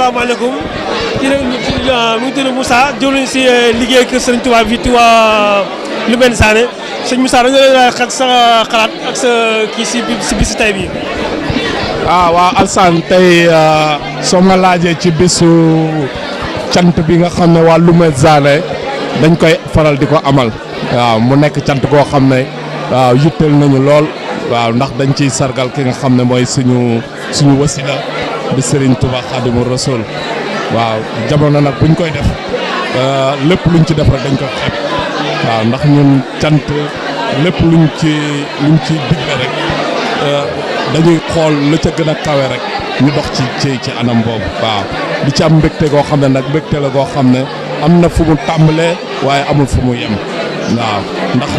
asalaamaaleykum kii nag mu ngi tudd Moussa jëwriñ si liggéey kër Serigne Touba fii Touba Loubène Sané sëñ Moussa dañu lay xat sa xalaat ak sa kii si bisu tey bii. waaw Alsaan tey soo ma laajee ci bisu cant bi nga xam ne waa Loubène Sané dañ koy faral di ko amal waaw mu nekk cant koo xam ne waaw yitteel nañu lool waaw ndax dañ ciy sargal ki nga xam ne mooy suñu wasila di Serigne Touba Khadimou Rassoul waaw jamono nag buñ koy def lépp luñ ci def rek dañ ko xeeb waaw ndax ñun cant lépp luñ ci digle rek dañuy xool la ca gën a kawe rek ñu dox ci anam boobu waaw di ci am mbégte goo xam ne nag mbégte la goo xam ne am na fu mu tàmbalee waaye amul fu mu yem waaw ndax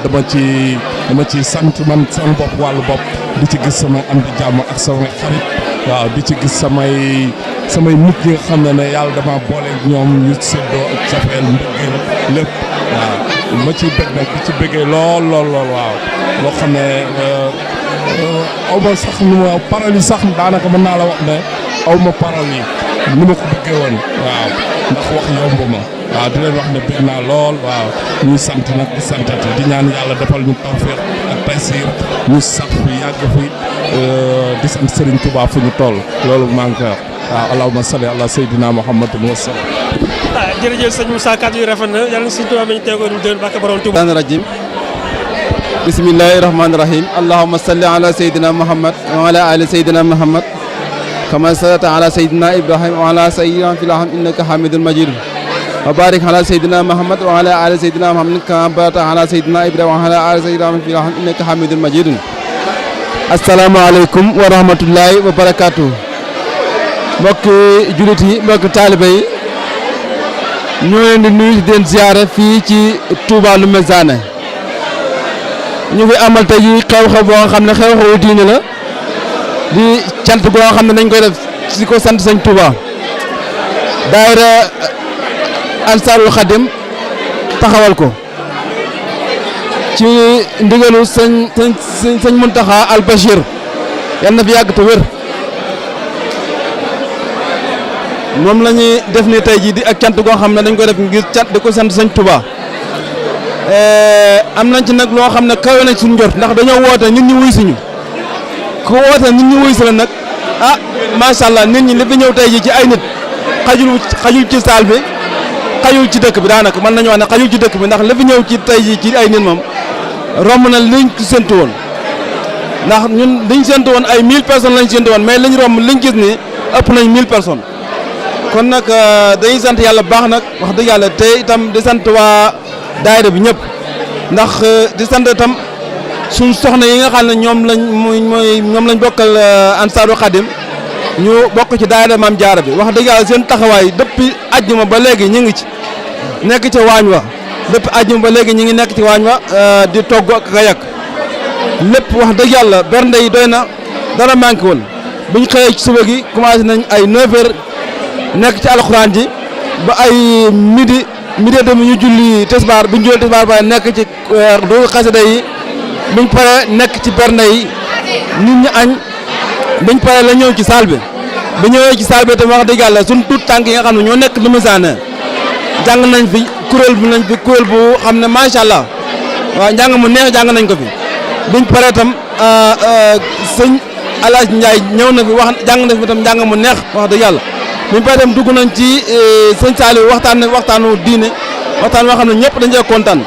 dama ci sant man sama bopp wàllu bopp di ci gis samay am di jàmm ak samay xarit waaw di ci gis samay nit yi nga xam ne yàlla dama boole ñoom ñu séddoo ak safeel mbëggeel lépp waaw ma ciy bëgg nag di ci bëggee lool waaw loo xam ne aw ma sax nu ma parole yi sax daanaka mën naa la wax ne aw ma parole yi ni ma ko bëggee woon waaw ndax wax yomb ma waaw di leen wax ne bëgg naa lool waaw ñuy sant nag di santati di ñaan yàlla defal ñu tawfeex ak taysiir ñu sax fi yàgg fi di sant Serigne Touba fu ñu toll loolu maa ngi koy wax waaw allahumma salli ala sayyidina muhammadin wa sallam. jërëjëf sëñ Moussa kàddu yi rafet na yàlla na Serigne Touba ñu teegoon ñu déwén bàkk borom Touba. rajim bismillahi rahmani rahim allahumma salli ala sayyidina muhammad wa ala ali sayyidina muhammad kama sallata ala sayyidina ibrahim wa ala sayyidina filaham innaka hamidun majid wa barik ala sayyidina muhammad wa ala ali sayyidina muhammad kama barakta ala sayyidina ibrahim wa ala ali sayyidina filaham innaka hamidun majid. asalaamaaleykum wa rahmatullahi wa barakaatu. mbokki jullit yi mbokki taalibe yi ñoo leen di nuyu di leen ziyaare fii ci Touba Loubène Sané ñu fi amal tey jii xew-xew boo xam ne xew-xewu diine la di cant boo xam ne dañ koy def si ko sant sëñ Touba daayira Ansaarul Xadim taxawal ko ci ndigalu sëñ Muntaxa Al Bachir yal na fi yàgg te wér moom la ñuy def ni tey jii di ak cant goo xam ne dañ koy def ngir cant di ko sant sëñ Touba am nañ ci nag loo xam ne kawe nañ suñu njort ndax dañoo woote nit ñi wuy si ñu ku woote nit ñi wuy si la nag ah macha allah nit ñi li fi ñëw tey jii ci ay nit xajul ci saal bi xajul ci dëkk bi daanaka mën nañu wax ne xajul ci dëkk bi ndax li fi ñëw ci tey jii ci ay nit moom romb na liñ séntu woon ndax ñun liñ séntu woon ay 1000 personnes lañ séntu woon mais liñ romb liñ gis ni ëpp nañ 1000 personnes kon nag dañuy sant yàlla bu baax nag wax dëgg yàlla te itam di sant waa daayira bi ñëpp ndax di sant itam suñ soxna yi nga xam ne ñoom lañ bokkal Ansaarul Xadim ñu bokk ci daayira Maam Jaara bi wax dëgg yàlla seen taxawaay depuis àjjuma ba léegi ñu ngi ci nekk ca waañ wa depuis àjjuma ba léegi ñu ngi nekk ci waañ wa di togg ak a yàq lépp wax dëgg yàlla bernde yi doy na dara manqué wul buñ xëyee ci suba gi commencé nañ ay 9h nekk ci alxuraan ji ba ay midi demi ñu julli tisbaar bu ñu julli tisbaar ba nekk ci du xasida yi buñ paree nekk ci bernde yi nit ñi añ buñ paree la ñëw ci salle bi bu ñëwee ci salle bi tam wax dëgg yàlla suñ tuut tànk yi nga xam ne ñoo nekk Loubène Sané jàng nañ fi kuréel bu xam ne macha allah waaw njàng mu neex jàng nañ ko fi buñ paree tam sëñ Alaaj Njaay ñëw na fi wax jàng na fi tam njàng mu neex wax dëgg yàlla buñ paree tam dugg nañ ci sëñ Saliou waxtaanu diine waxtaan woo xam ne ñëpp dañ cee kontaan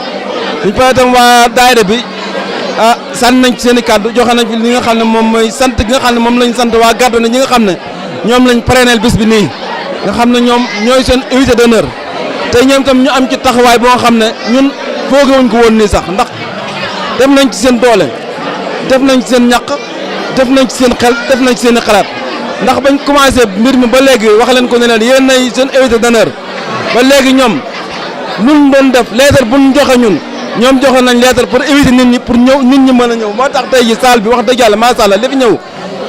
buñ paree tam waa daayira bi sànni nañ ci seen i kàddu joxe nañ fi li nga xam ne moom mooy sant gi nga xam ne moom lañ sant waa gàddu ne ñi nga xam ne ñoom lañ parrainel bis bi nii nga xam ne ñoom ñooy seen invité d'honneur te ñoom tam ñu am ci taxawaay boo xam ne ñun foogewuñ ko woon nii sax ndax def nañ ci seen doole def nañ ci seen ñaq def nañ ci seen xel def nañ ci seen i xalaat ndax bañ commencé mbir mi ba léegi wax leen ko ne leen yéen nay seen invité d'honneur ba léegi ñoom luñ doon def lettre buñ joxe ñoom joxe nañ lettre pour éviter nit ñi pour ñëw nit ñi mën a ñëw moo tax tey ji salle bi wax dëgg yàlla macha allah li fi ñëw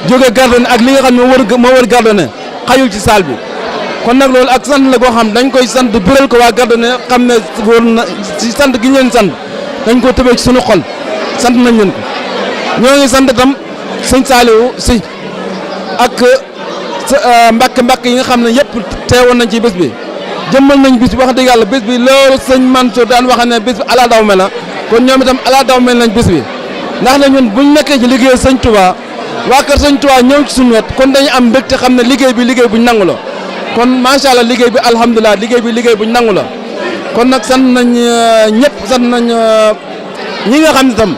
jóge Gardone ak li nga xam ne moo wër Gardone xajul ci salle bi kon nag loolu ak sant la goo xam dañ koy sant biral ko waa Gardone xam ne wóor na ci sant gi ñu leen sant dañ ko tëbee ci suñu xol sant nañ leen ko ñoo ngi sant itam sëñ Saliou si ak mbàkk yi nga xam ne yëpp teewoon nañ ci bés bi jëmmal nañ bis bi wax dëgg yàlla bés bi loolu sëñ Mansour daan wax ne bés bi ala daw mel la kon ñoom itam ala daw mel nañ bés bi ndax ne ñun buñ nekkee ci liggéey sëñ Touba waa kër sëñ Touba ñëw ci suñu wet kon dañu am mbégte xam ne liggéey bi liggéey buñ nangu la kon macha allah liggéey bi alhamdulilah liggéey bi liggéey buñ nangu la kon nag sant nañ ñëpp sant nañ ñi nga xam ne tam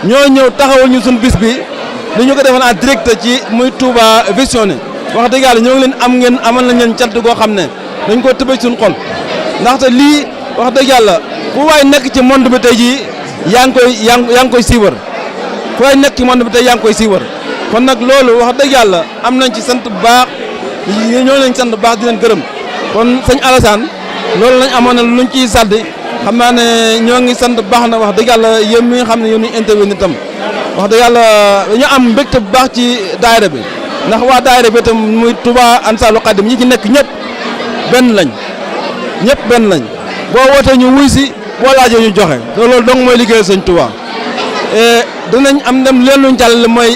ñoo ñëw taxawal ñu suñu bis bi li ñu ko defoon en direct ci muy Touba Vision wax dëgg yàlla ñoo ngi leen amal nañ leen cant goo xam ne dañ ko tëbëj suñu xol ndaxte lii wax dëgg yàlla fu waay nekk ci monde bi tey jii yaa ngi koy siiwar fu waay nekk ci monde bi tey yaa ngi koy siiwar kon nag loolu wax dëgg yàlla am nañ ci sant bu baax ñoo leen sant bu baax di leen gërëm kon sëñ Alassane loolu lañ amoon na luñ ciy sàddi xam naa ne ñoo ngi sant bu baax na wax dëgg yàlla yéen mi nga xam ne yéen ñu intervenir tam wax dëgg yàlla dañu am mbégte bu baax ci daayira bi ndax waa daayira bi tam muy Touba Ansarul Khadim ñi ci nekk ñëpp benn lañ boo wootee ñu wuy si boo laajee ñu joxe loolu dong mooy liggéey sëñ Touba dinañ am dem leen luñ jàll mooy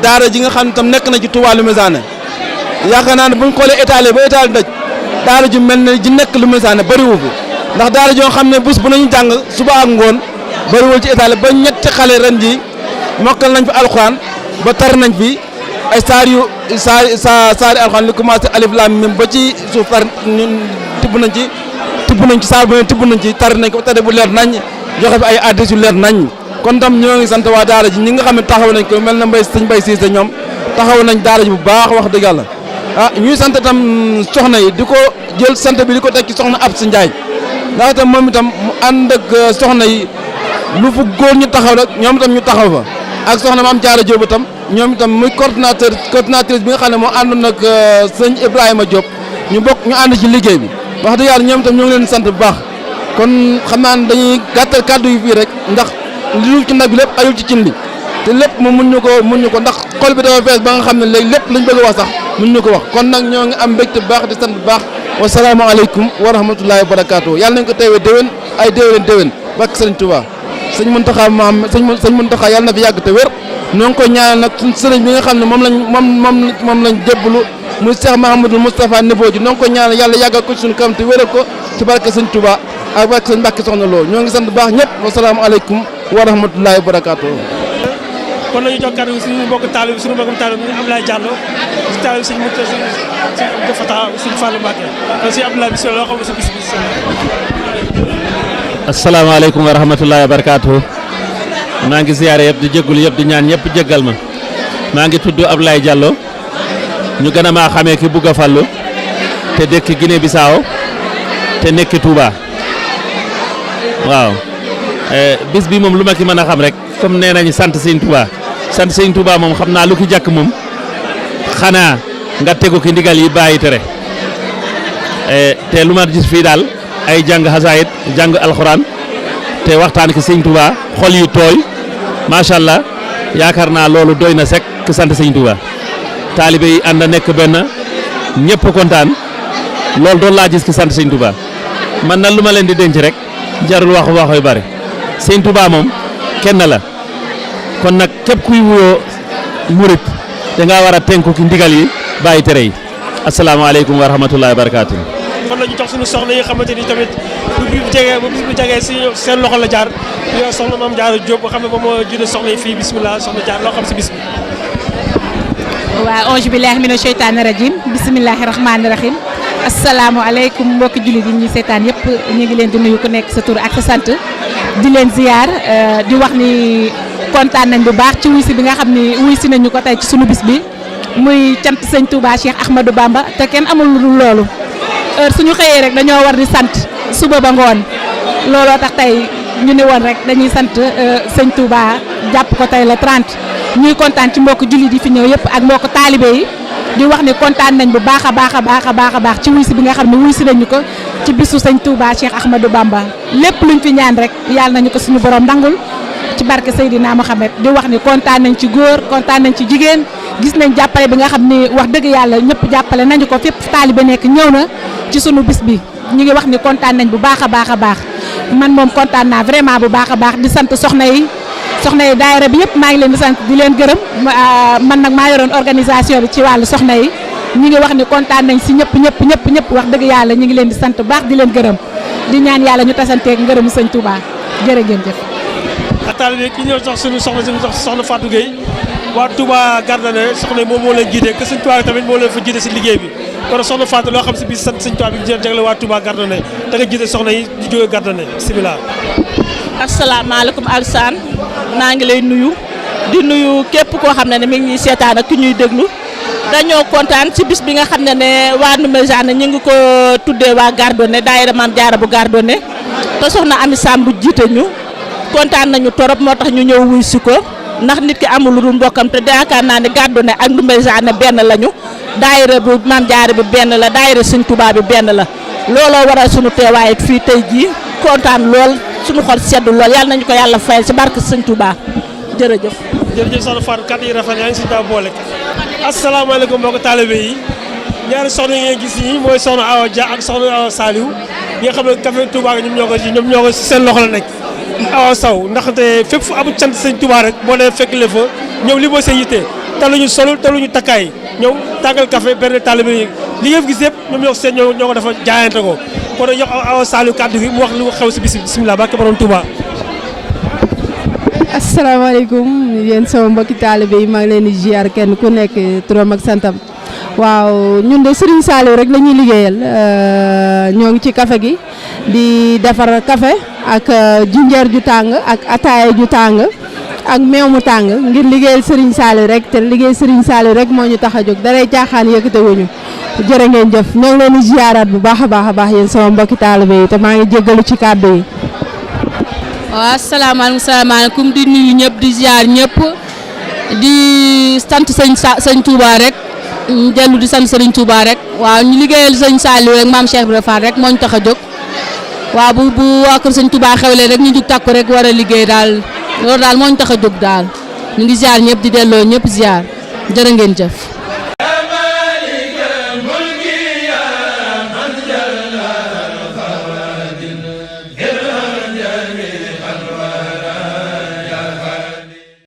daara ji nga xam ne tam nekk na ci Touba Loumézane yaakaar naa ne buñ xoolee étalé ba étalé daj daara ju mel ne ji nekk Loumézane bëriwu fi ndax daara joo xam ne bés bu nañu jàng suba ak ngoon bëriwul ci étalé ba ñetti xale ren ji mokkal nañ fi alxuraan ba tar nañ fi ay saari alxuraan li commencé alif lam mim ba ci suuf tar ñun tibb nañ ci saar bu ne tibb nañ ci tar nañ ko tare bu leer nañ joxe fi ay addis yu leer nañ kon tam ñoo ngi sant waa daara ji ñi nga xam ne taxaw nañ ko mel na sëñ Mbay Siise ñoom taxaw nañ daara ji bu baax wax dëgg yàlla ñuy sant tam soxna yi di ko jël sant bi di ko teg ci soxna ab si Njaay ndax itam moom itam mu ànd ak soxna yi lu fu góor ñu taxaw rek ñoom itam ñu taxaw fa ak soxna Maam Jaara Jóob itam ñoom itam muy coordinatrice bi nga xam ne moo àndoon ak sëñ Ibrahima Diop ñu ànd ci liggéey bi wax dëgg yàlla ñoom itam ñoo ngi leen sant bu baax kon xam naa ne dañuy gàttal kàddu yi fii rek ndax li dul ci nag bi lépp ayul ci cin li te lépp mu mun ñu ko ndax xol bi dafa fees ba nga xam ne léegi lépp luñ bëgg a wax sax mun ñu ko wax kon nag ñoo ngi am mbégte bu baax di sant bu baax wasalaamaaleykum wa rahmatullahi wa barakaatu yàlla nañ ko teewee déwén ay déwén bakk sëriñ Touba sëñ Muntaxa yàlla na fi yàgg te wér ñoo ngi koy ñaanal nag suñ sëriñ bi nga xam ne moom lañ jébbalu muy Cheikh Mahamadou Moustapha Nebo ji ñoo ngi koy ñaanal yàlla yàggal ko ci suñu kam te wéral ko ci barke sëñ Touba ak barke sëñ Mbàkke Soxna Lo ñoo ngi sant bu baax ñëpp wasalaamaaleykum wa rahmatullahi wa barakaatu kon nañu jox kàddu suñu mbokk taalib suñu mbokk taalib ñu Abdoulaye Diallo ci taalib sëñ Moussa sëñ Fata sëñ Fallou Mbacké kon sëñ Abdoulaye bis loo xam ne sa bis bi asalaamaaleykum wa rahmatullahi wa barakaatu maa ngi ziyaare yëpp di jéggul yëpp di ñaan ñëpp jéggal ma maa ngi tudd Abdoulaye Diallo ñu gën a maa xamee ki bugg a fallu te dëkk Guinée Bissau te nekk Touba waaw bis bi moom lu ma ki mën a xam rek comme nee nañu sant sëñ Touba moom xam naa lu ki jàkk moom xanaa nga tegu ki ndigal yi bàyyi tere te lu ma gis fii daal ay jàng xasaayit jàng alxuraan te waxtaan ki sëñ Touba xol yi tooy macha allah yaakaar naa loolu doy na sek ki sant sëñ Touba taalibe yi ànd nekk benn ñëpp kontaan loolu doon laa gis ki sant sëñ Touba man na lu ma leen di denc rek jarul wax yu bari sëñ Touba moom kenn la kon nag képp kuy wuyoo murit da ngaa war a tënku ki ndigal yi bàyyi tere yi asalaamaaleykum wa rahmatullahi wa barakaatu. kon nañu jox suñu soxna yi nga xamante ni tamit bu bis bu jegee si seen loxo la jaar yow soxna Maam Jaara Jóob nga xam ne moom moo jiite soxna yi fii bisimilah soxna jaar loo xam si bis bi. waaw auzu billaahi mina sheytaani rajiim bisimilahi rahmaani rahiim asalaamaaleykum mbokki jullit yi ñuy seetaan yëpp ñu ngi leen di nuyu ku nekk sa tur ak sa sant di leen ziyaar di wax ni kontaan nañ bu baax ci wuy si bi nga xam ni wuy si nañu ko tey ci sunu bis bi muy cant sëñ Touba Cheikh Ahmadou Bamba te kenn amul lu dul loolu heure suñu xëyee rek dañoo war di sant suba ba ngoon looloo tax tey ñu ne woon rek dañuy sant sëñ Touba jàpp ko tey la 30 ñuy kontaan ci mbokk jullit yi fi ñëw yëpp ak mbokk taalibe yi di wax ni kontaan nañ bu baax a baax ci wuy si bi nga xam ne wuy si nañu ko ci bisu sëñ Touba Cheikh Ahmadou Bamba lépp luñ fi ñaan rek yàlla nañu ko suñu borom ndangul ci barke Seydina Mohamed di wax ni kontaan nañ ci góor kontaan nañ ci jigéen gis nañ jàppale bi nga xam ni wax dëgg yàlla ñëpp jàppale nañu ko fépp taalibe nekk ñëw na ci sunu bis bi ñu ngi wax ni kontaan nañ bu baax a baax man moom kontaan naa vraiment bu baax a baax di sant soxna yi daayira bi yëpp maa ngi leen di sant di leen gërëm man nag maa yoroon organisation bi ci wàllu soxna yi ñi ngi wax ni kontaan nañ si ñëpp wax dëgg yàlla ñi ngi leen di sant baax di leen gërëm di ñaan yàlla ñu tasanteeg ngërëmu sëñ Touba jërë ngeen jëf. taalibe ki ñëw sax suñu soxna Fatou Gueye waa Touba Gardane soxna moom moo leen jiite que sëñ Touba tamit moo leen fa jiite si liggéey bi kon soxna Fatou loo xam si biir sant sëñ Touba bi jagle waa Touba Gardane da nga jiite soxna yi di jóge Gardane bismillah. asalaamaaleykum Alsaan maa ngi lay nuyu di nuyu képp koo xam ne mi ngi ñuy seetaan ak ki ñuy déglu dañoo kontaan ci bis bi nga xam ne waa Ndoumbéjane ñu ngi ko tuddee waa Gardone daayira Maam Jaara bu Gardone te soxna Ami Samb jiite ñu kontaan nañu torop moo tax ñu ñëw wuy si ko ndax nit ki amul lu dul mbokkam te yaakaar naa ne Gardone ak Ndoumbéjane benn lañu daayira bu Maam Jaara bi benn la daayira Sëñ Tuubaa bi benn la looloo waral suñu teewaay fii tey jii kontaan lool suñu xol sedd lool yàlla nañu ko yàlla fayal ci barke Sëñ Tuubaa jërëjëf. jërëjëf soxna Fatou kàddu yi rafet yaa ngi si daa boole. asalaamaaleykum mbokk taalibe yi ñaari soxna yi ngeen gis ñi mooy soxna Awa Dia ak soxna Awa Saliou ñi nga xam ne café Touba ñoom ñoo ko seen loxo la nekk. Awa Sow ndaxte fépp fu amu cant sëñ Touba rek boo dee fekk le fa ñoom li mooy seen yitte taluñu solo taluñu takkaay ñoom tàngal café benn taalibe yi li ngeen gis yëpp ñoom ñoo ko seen ñoo ko dafa jaayante ko kon nag yow Awa Saliou kàddu gi mu wax lu xew si bis bisimilah barke borom Touba. asalaamaaleykum yéen sama mbokki taalibe yi maa ngi leen di ziar kenn ku nekk turam ak santam waaw ñun de Serigne Saliou rek la ñuy liggéeyal ñoo ngi ci café gi di defar café ak jinjeer ju tàng ak ataaya ju tàng ak meew mu tàng ngir liggéeyal Serigne Saliou rek te liggéey Serigne Saliou rek moo ñu tax a jóg daray caaxaan yëkkate wuñu jërë ngeen jëf ñoo ngi leen di ziaraat bu baax a baax yéen sama mbokki taalibe yi te maa ngi jéggalu ci kàddu yi. waaw asalaamaaleykum di nuyu ñëpp di ziar ñëpp di sant sëñ Touba rek dellu di sant Serigne Touba rek waaw ñu liggéeyal sëñ Saliou rek maam Cheikh Ibrahima Fall rek moo ñu tax a jóg waaw bu waa kër sëñ Touba xewlee rek ñu jug takku rek war a liggéey daal loolu daal moo ñu tax a jóg daal ñu ngi ziar ñëpp di delloo ñëpp ziar jërë ngeen jëf.